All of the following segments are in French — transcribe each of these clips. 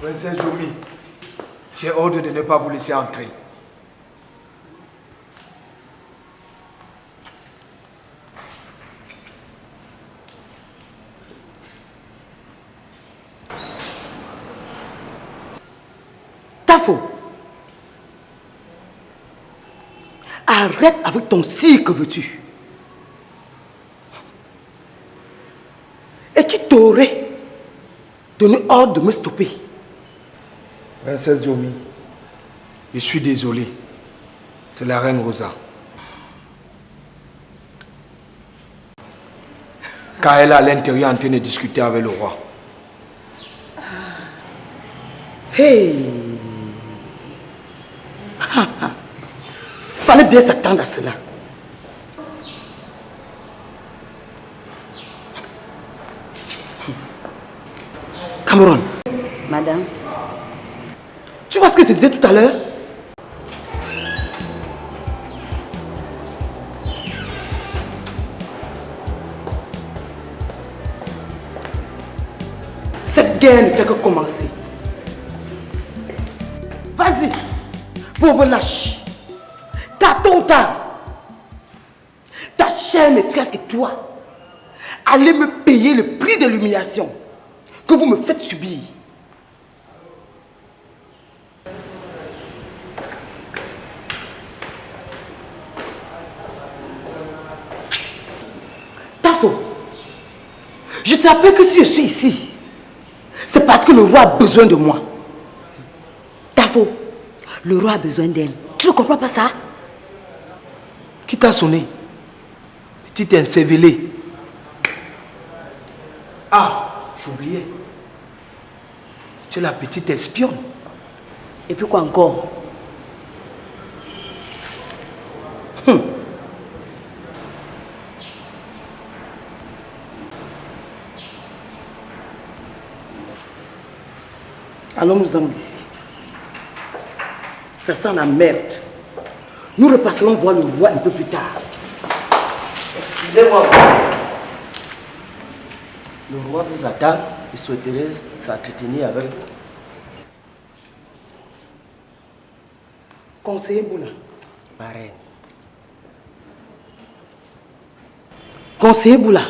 Princesse Jomi, j'ai ordre de ne pas vous laisser entrer. Tafo, arrête avec ton cirque, veux-tu? Et qui t'aurait donné ordre de me stopper? Princesse Jomi, je suis désolé. C'est la reine Rosa. Car elle est à l'intérieur en train de discuter avec le roi. Hey! Fallait bien s'attendre à cela. Cameron. Madame. Tu vois ce que je te disais tout à l'heure? Cette guerre ne fait que commencer. Vas-y, pauvre lâche. Car tôt ou tard, ta chère maîtresse et toi allez me payer le prix de l'humiliation que vous me faites subir. Tafo, je te rappelle que si je suis ici, c'est parce que le roi a besoin de moi. Tafo, le roi a besoin d'elle. Tu ne comprends pas ça? Qui t'a sonné? Petite insévélée. Ah, j'oubliais. Tu es la petite espionne. Et puis quoi encore? Allons-nous-en d'ici. Ça sent la merde. Nous repasserons voir le roi un peu plus tard. Excusez-moi. Le roi vous attend et souhaiterait s'entretenir avec vous. Conseiller Boula. Ma reine. Conseiller Boula.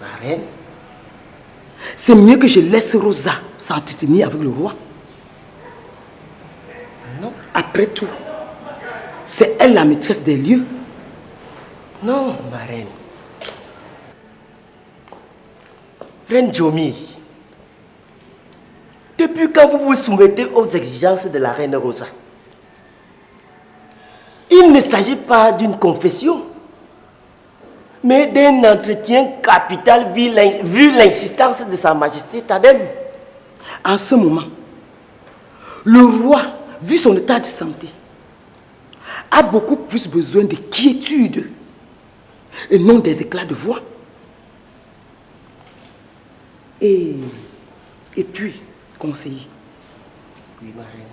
Ma reine. C'est mieux que je laisse Rosa s'entretenir avec le roi. Non. Après tout, c'est elle la maîtresse des lieux. Non, ma reine. Reine Jomi, depuis quand vous vous soumettez aux exigences de la reine Rosa? Il ne s'agit pas d'une confession, mais d'un entretien capital vu l'insistance de Sa Majesté Tadem. En ce moment, le roi, vu son état de santé, a beaucoup plus besoin de quiétude et non des éclats de voix. Et puis, conseiller. Oui, ma reine.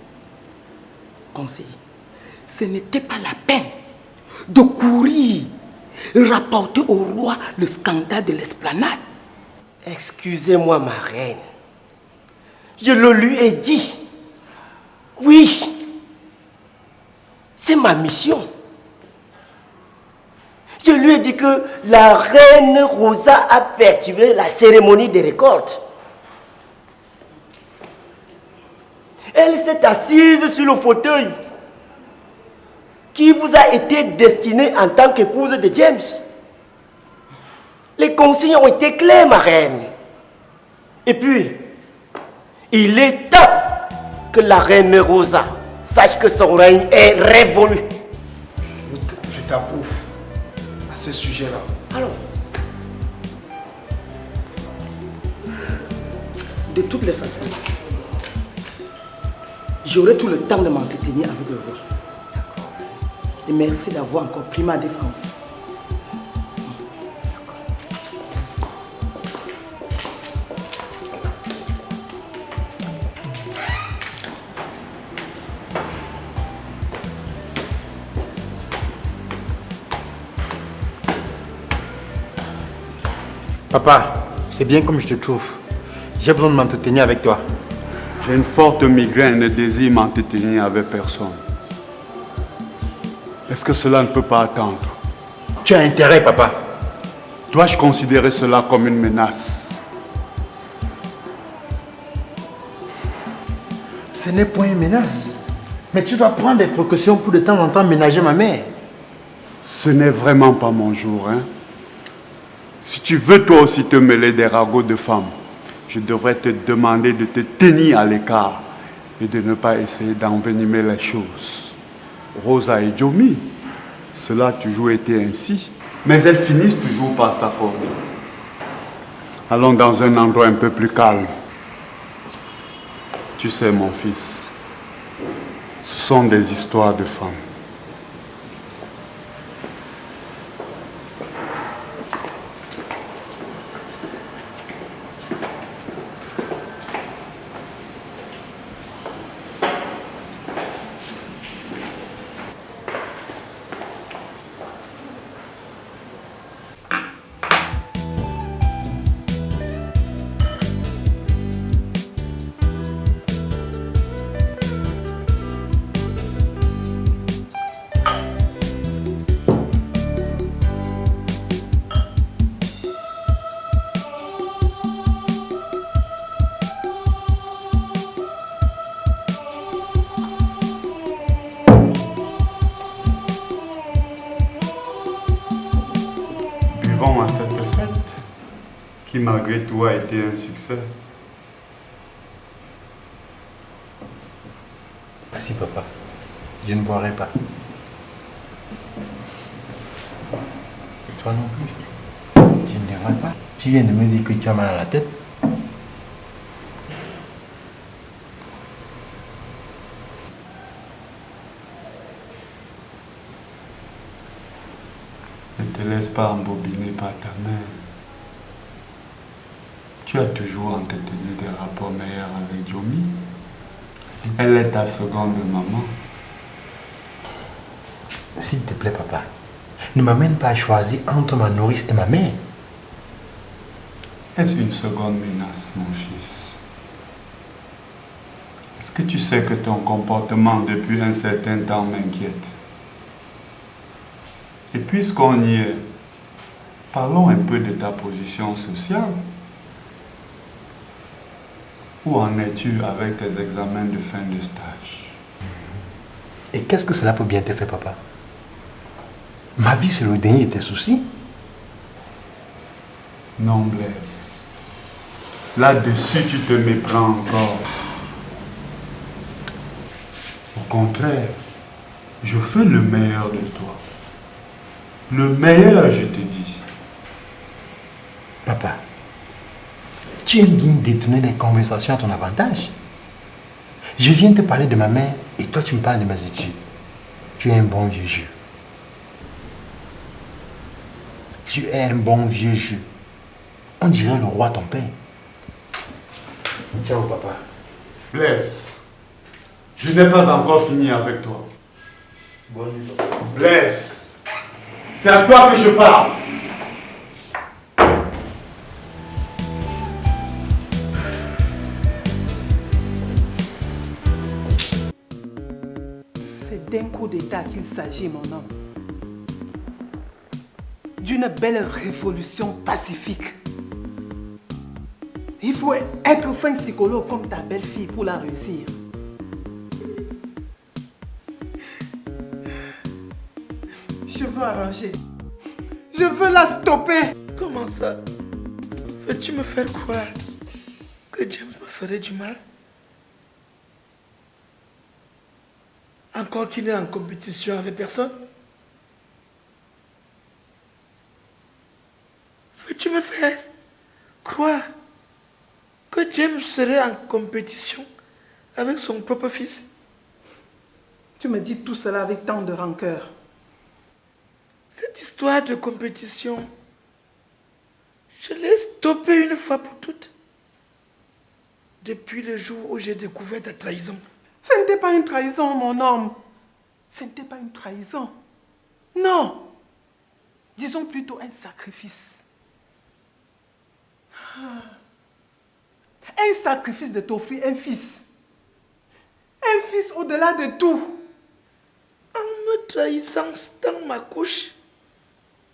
Conseiller, ce n'était pas la peine de courir rapporter au roi le scandale de l'esplanade. Excusez-moi, ma reine. Je le lui ai dit. Oui, c'est ma mission. Je lui ai dit que la reine Rosa a perturbé la cérémonie des récoltes. Elle s'est assise sur le fauteuil qui vous a été destiné en tant qu'épouse de James. Les consignes ont été claires, ma reine. Et puis, il est temps que la reine Rosa sache que son règne est révolu. Je t'approuve à ce sujet-là. Alors, De toutes les façons, j'aurai tout le temps de m'entretenir avec le roi. Et merci d'avoir encore pris ma défense. Papa, c'est bien comme je te trouve. J'ai besoin de m'entretenir avec toi. J'ai une forte migraine et désire m'entretenir avec personne. Est-ce que cela ne peut pas attendre? Tu as intérêt, papa. Dois-je considérer cela comme une menace? Ce n'est point une menace. Mais tu dois prendre des précautions pour de temps en temps ménager ma mère. Ce n'est vraiment pas mon jour, hein? Si tu veux toi aussi te mêler des ragots de femmes, je devrais te demander de te tenir à l'écart et de ne pas essayer d'envenimer les choses. Rosa et Jomi, cela a toujours été ainsi. Mais elles finissent toujours par s'accorder. Allons dans un endroit un peu plus calme. Tu sais, mon fils, ce sont des histoires de femmes. À cette fête, qui malgré tout a été un succès. Merci, papa. Je ne boirai pas. Et toi non plus. Tu ne devrais pas. Tu viens de me dire que tu as mal à la tête. Ne te laisse pas embobiner par ta mère. Tu as toujours entretenu des rapports meilleurs avec Jomi. Elle est ta seconde maman. S'il te plaît, papa, ne m'amène pas à choisir entre ma nourrice et ma mère. Est-ce une seconde menace, mon fils? Est-ce que tu sais que ton comportement depuis un certain temps m'inquiète? Et puisqu'on y est, parlons un peu de ta position sociale. Où en es-tu avec tes examens de fin de stage? Et qu'est-ce que cela peut bien te faire, papa? Ma vie, c'est le dernier de tes soucis. Non, Blaise. Là-dessus, tu te méprends encore. Au contraire, je fais le meilleur de toi. Le meilleur, je te dis. Papa, tu aimes bien détourner les conversations à ton avantage. Je viens te parler de ma mère et toi tu me parles de mes études. Tu es un bon vieux jeu. Tu es un bon vieux jeu. On dirait le roi ton père. Ciao, papa. Blaise, je n'ai pas encore fini avec toi. Bonne nuit, papa. Blaise, c'est à toi que je parle. C'est d'un coup d'État qu'il s'agit, mon homme. D'une belle révolution pacifique. Il faut être fin psychologue comme ta belle-fille pour la réussir. Je veux arranger. Je veux la stopper. Comment ça? Veux-tu me faire croire que James me ferait du mal? Encore qu'il n'est en compétition avec personne? Veux-tu me faire croire que James serait en compétition avec son propre fils? Tu me dis tout cela avec tant de rancœur. Cette histoire de compétition, je l'ai stoppée une fois pour toutes. Depuis le jour où j'ai découvert ta trahison. Ce n'était pas une trahison, mon homme. Ce n'était pas une trahison. Non. Disons plutôt un sacrifice. Un sacrifice de t'offrir un fils. Un fils au-delà de tout. En me trahissant dans ma couche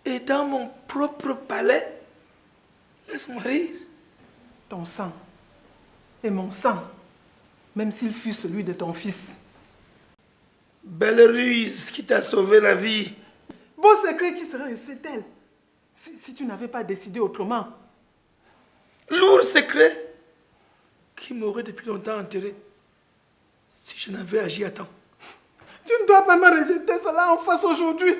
et dans mon propre palais, laisse-moi rire. Ton sang et mon sang, même s'il fut celui de ton fils. Belle ruse qui t'a sauvé la vie. Beau secret qui serait resté tel si tu n'avais pas décidé autrement. Lourd secret qui m'aurait depuis longtemps enterré si je n'avais agi à temps. Tu ne dois pas me rejeter cela en face aujourd'hui.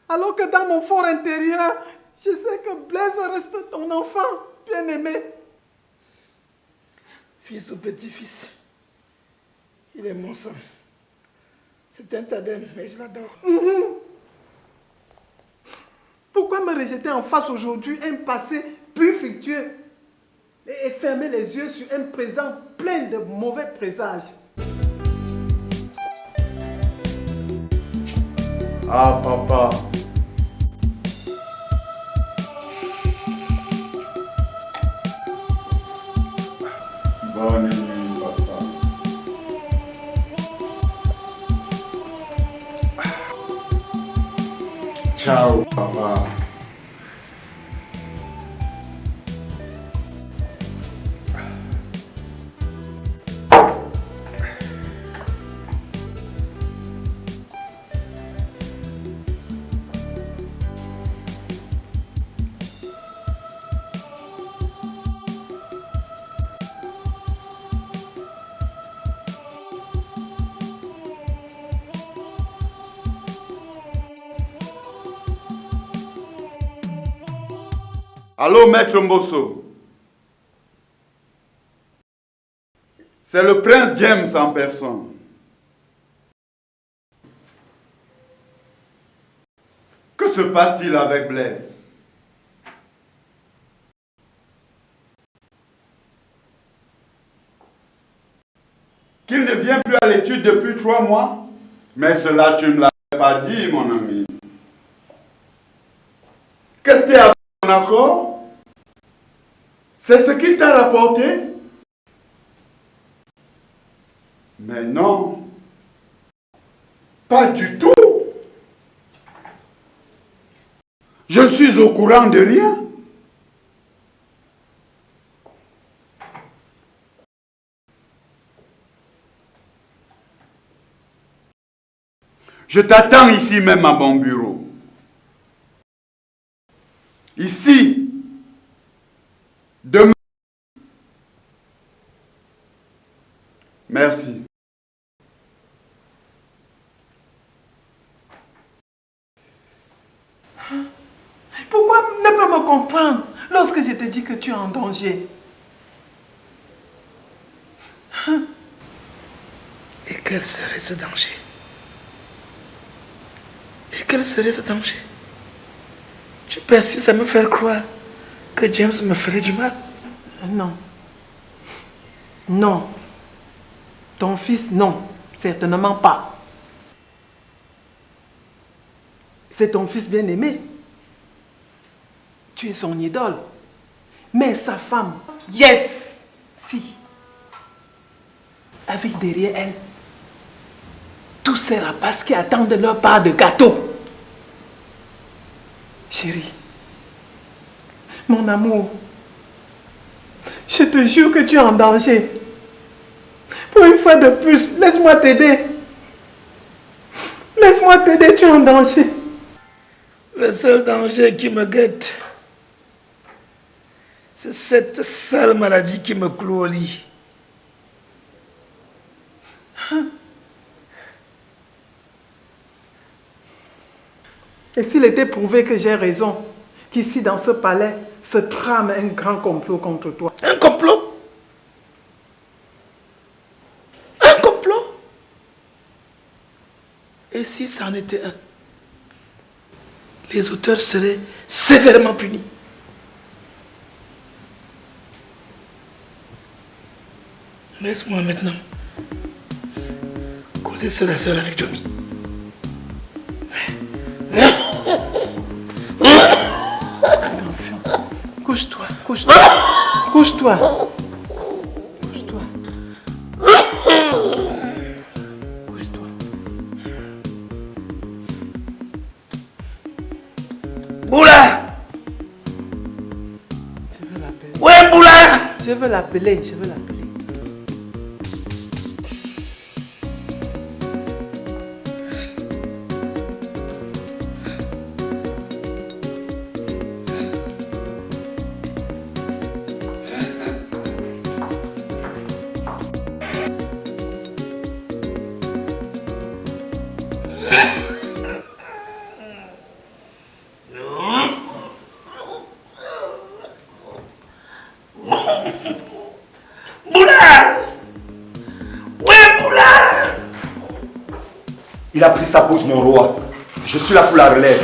Alors que dans mon fort intérieur, je sais que Blaise reste ton enfant bien-aimé. Fils ou petit-fils, il est mon sang. C'est un tandem, mais je l'adore. Pourquoi me rejeter en face aujourd'hui un passé plus fructueux et fermer les yeux sur un présent plein de mauvais présages? Ah, papa. Bonne nuit, papa. Ciao, papa. Allô, maître Mbosso. C'est le prince James en personne. Que se passe-t-il avec Blaise? Qu'il ne vient plus à l'étude depuis 3 mois? Mais cela, tu ne me l'avais pas dit, mon ami. Qu'est-ce que tu as en accord? C'est ce qu'il t'a rapporté? Mais non. Pas du tout. Je ne suis au courant de rien. Je t'attends ici même à mon bureau. Ici. Demain. Merci. Pourquoi ne pas me comprendre lorsque je te dis que tu es en danger? Et quel serait ce danger? Et quel serait ce danger? Tu persistes à me faire croire que James me ferait du mal? Non. Non. Ton fils, non. Certainement pas. C'est ton fils bien-aimé. Tu es son idole. Mais sa femme, yes, si. Avec derrière elle, tous ces rapaces qui attendent leur part de gâteau. Chérie, mon amour, je te jure que tu es en danger. Pour une fois de plus, laisse-moi t'aider. Laisse-moi t'aider, tu es en danger. Le seul danger qui me guette, c'est cette sale maladie qui me cloue au lit. Et s'il était prouvé que j'ai raison, qu'ici dans ce palais se trame un grand complot contre toi. Un complot? Un complot? Et si ça en était un? Les auteurs seraient sévèrement punis. Laisse-moi maintenant causer seul à seul avec Jomi. Attention. Couche-toi, couche-toi. Couche-toi. Couche-toi. Je veux l'appeler, je veux l'appeler. Il a pris sa pause, mon roi. Je suis là pour la relève.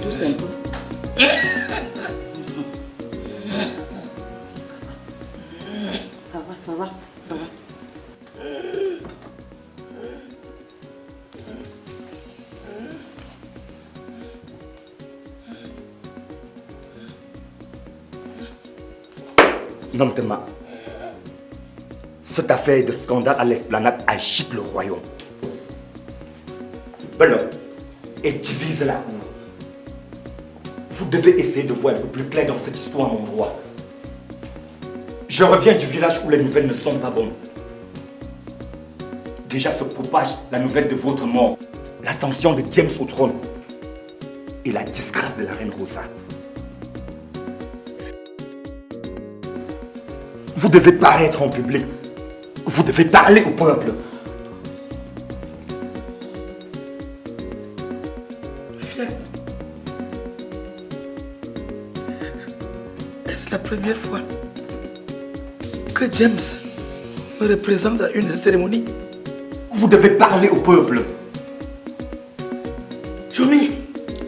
Tout simple. Ça va, ça va, ça va. Non, Thomas. Cette affaire de scandale à l'esplanade agite le royaume. Bellum, et divise la cour. Vous devez essayer de voir un peu plus clair dans cette histoire, mon roi. Je reviens du village où les nouvelles ne sont pas bonnes. Déjà se propage la nouvelle de votre mort, l'ascension de James au trône et la disgrâce de la reine Rosa. Vous devez paraître en public. Vous devez parler au peuple. Est-ce la première fois que James me représente à une cérémonie? Vous devez parler au peuple. Jomi,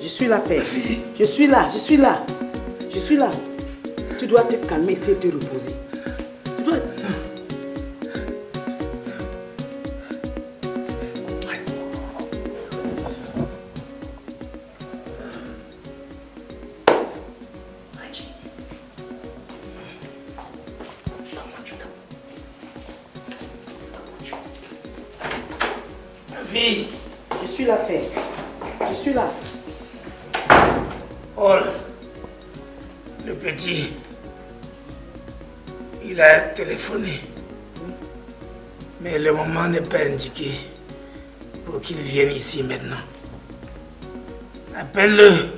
Je suis là, père. ma fille, Je suis là, je suis là. Je suis là. Tu dois te calmer et te reposer. Tu dois... ma fille. Je suis là, père. Je suis là. Oh, le petit, il a téléphoné. Mais le moment n'est pas indiqué pour qu'il vienne ici maintenant. Appelle-le.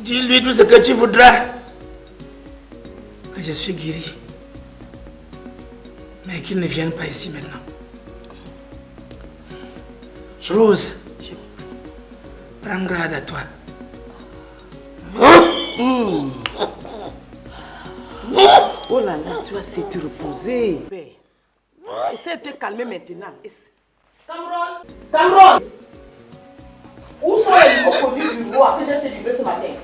Dis-lui tout ce que tu voudras. Que je suis guéri. Mais qu'il ne vienne pas ici maintenant. Rose, prends garde à toi. Oh là là, tu vas essayer de te reposer. Père. Essaie de te calmer maintenant. Cameron! Cameron! Où sont les crocodiles du roi que j'ai fait livrer ce matin?